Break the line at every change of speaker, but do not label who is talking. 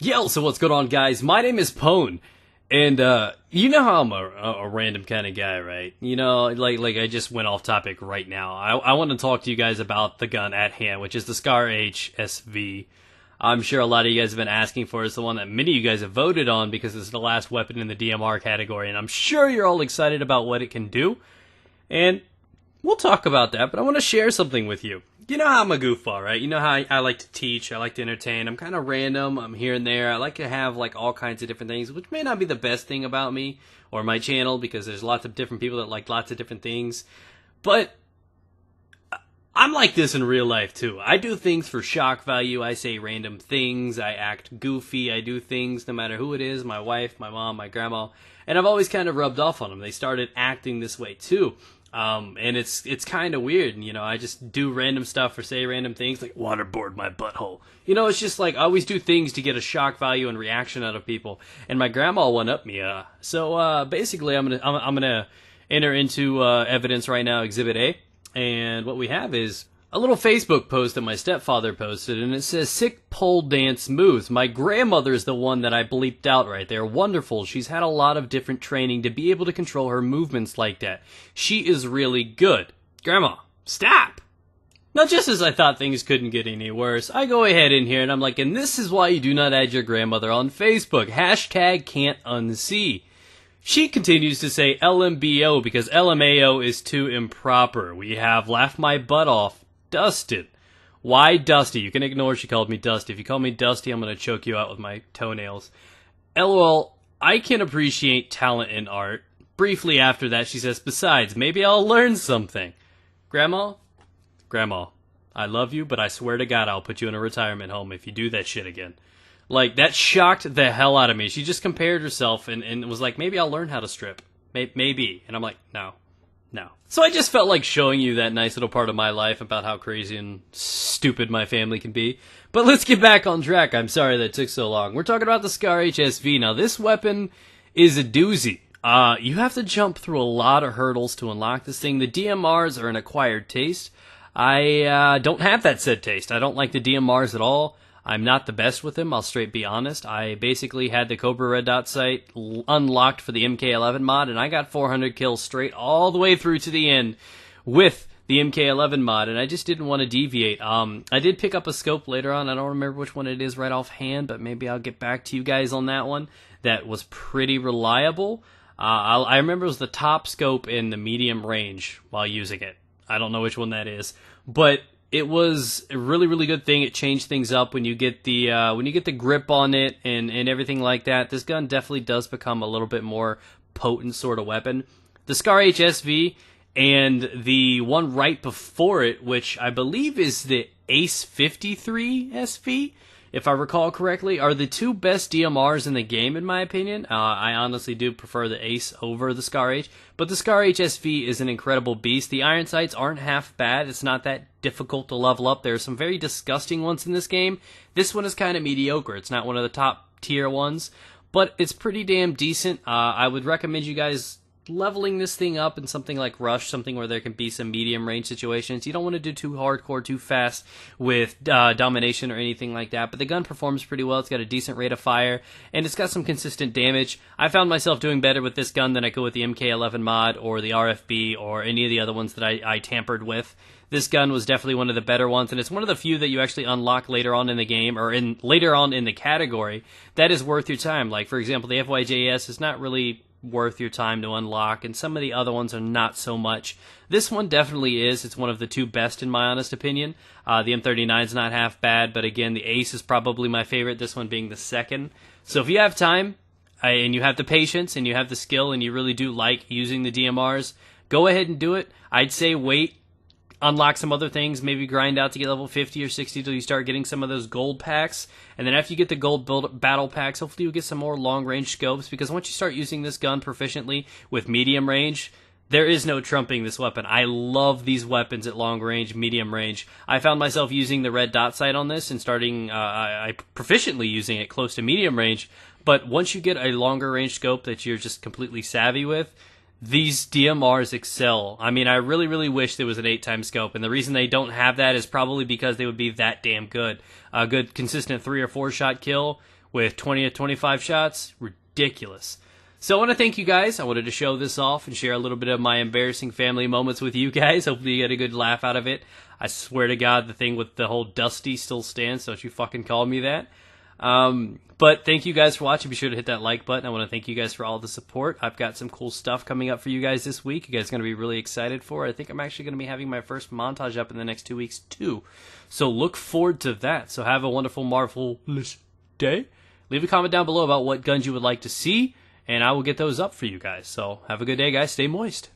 Yo, so what's going on, guys? My name is Pone, and you know how I'm a random kind of guy, right? You know, like I just went off topic right now. I want to talk to you guys about the gun at hand, which is the Scar HSV. I'm sure a lot of you guys have been asking for it. It's the one that many of you guys have voted on because it's the last weapon in the DMR category, and I'm sure you're all excited about what it can do. And we'll talk about that, but I want to share something with you. You know how I'm a goofball, right? You know how I like to teach, I like to entertain. I'm kind of random, I'm here and there. I like to have like all kinds of different things, which may not be the best thing about me or my channel because there's lots of different people that like lots of different things. But I'm like this in real life too. I do things for shock value. I say random things. I act goofy. I do things no matter who it is, my wife, my mom, my grandma. And I've always kind of rubbed off on them. They started acting this way too. And it's kind of weird, you know, I just do random stuff or say random things like waterboard my butthole. You know, it's just like I always do things to get a shock value and reaction out of people. And my grandma one up me. So basically I'm gonna enter into evidence right now, Exhibit A. And what we have is a little Facebook post that my stepfather posted, and it says, "Sick pole dance moves." My grandmother is the one that I bleeped out right there. Wonderful. She's had a lot of different training to be able to control her movements like that. She is really good. Grandma, stop! Now, just as I thought things couldn't get any worse, I go ahead in here and I'm like, and this is why you do not add your grandmother on Facebook. Hashtag can't unsee. She continues to say LMBO because LMAO is too improper. We have laughed my butt off. Dusted. Why Dusty? You can ignore she called me Dusty. If you call me Dusty, I'm going to choke you out with my toenails. LOL, I can appreciate talent in art. Briefly after that, she says, besides, maybe I'll learn something. Grandma, I love you, but I swear to God I'll put you in a retirement home if you do that shit again. Like, that shocked the hell out of me. She just compared herself and was like, maybe I'll learn how to strip. Maybe. And I'm like, no. So I just felt like showing you that nice little part of my life about how crazy and stupid my family can be. But let's get back on track. I'm sorry that took so long. We're talking about the Scar HSV. Now, this weapon is a doozy. You have to jump through a lot of hurdles to unlock this thing. The DMRs are an acquired taste. I don't have that said taste. I don't like the DMRs at all. I'm not the best with them, I'll straight be honest. I basically had the Cobra Red Dot sight unlocked for the MK11 mod, and I got 400 kills straight all the way through to the end with the MK11 mod, and I just didn't want to deviate. I did pick up a scope later on. I don't remember which one it is right offhand, but maybe I'll get back to you guys on that one. That was pretty reliable. I remember it was the top scope in the medium range while using it. I don't know which one that is, but it was a really, really good thing. It changed things up when you get the grip on it and everything like that. This gun definitely does become a little bit more potent sort of weapon. The Scar HSV and the one right before it, which I believe is the Ace 53 SV, if I recall correctly, are the two best DMRs in the game, in my opinion. I honestly do prefer the Ace over the Scar H, but the Scar HSV is an incredible beast. The iron sights aren't half bad. It's not that difficult to level up. There are some very disgusting ones in this game. This one is kind of mediocre. It's not one of the top tier ones, but it's pretty damn decent. I would recommend you guys leveling this thing up in something like Rush, something where there can be some medium range situations. You don't want to do too hardcore, too fast with domination or anything like that, but the gun performs pretty well. It's got a decent rate of fire, and it's got some consistent damage. I found myself doing better with this gun than I could with the MK11 mod or the RFB or any of the other ones that I tampered with. This gun was definitely one of the better ones, and it's one of the few that you actually unlock later on in the game, or later on in the category, that is worth your time. Like, for example, the FYJS is not really worth your time to unlock, and some of the other ones are not so much. This one definitely is. It's one of the two best in my honest opinion. The M39 is not half bad, but again, the Ace is probably my favorite, this one being the second. So if you have time, and you have the patience, and you have the skill, and you really do like using the DMRs, go ahead and do it. I'd say wait, unlock some other things, maybe grind out to get level 50 or 60 till you start getting some of those gold packs, and then after you get the gold battle packs, hopefully you'll get some more long-range scopes, because once you start using this gun proficiently with medium range, there is no trumping this weapon. I love these weapons at long range, medium range. I found myself using the red dot sight on this and starting, I proficiently using it close to medium range, but once you get a longer range scope that you're just completely savvy with, these DMRs excel. I mean, I really, really wish there was an 8-time scope, and the reason they don't have that is probably because they would be that damn good. A good, consistent 3 or 4 shot kill with 20 to 25 shots. Ridiculous. So I want to thank you guys. I wanted to show this off and share a little bit of my embarrassing family moments with you guys. Hopefully you get a good laugh out of it. I swear to God, the thing with the whole Dusty still stands. Don't you fucking call me that. But thank you guys for watching. Be sure to hit that like button. I want to thank you guys for all the support. I've got some cool stuff coming up for you guys this week. You guys are going to be really excited for. I think I'm actually going to be having my first montage up in the next 2 weeks too. So look forward to that. So have a wonderful, marvelous day. Leave a comment down below about what guns you would like to see, and I will get those up for you guys. So have a good day, guys. Stay moist.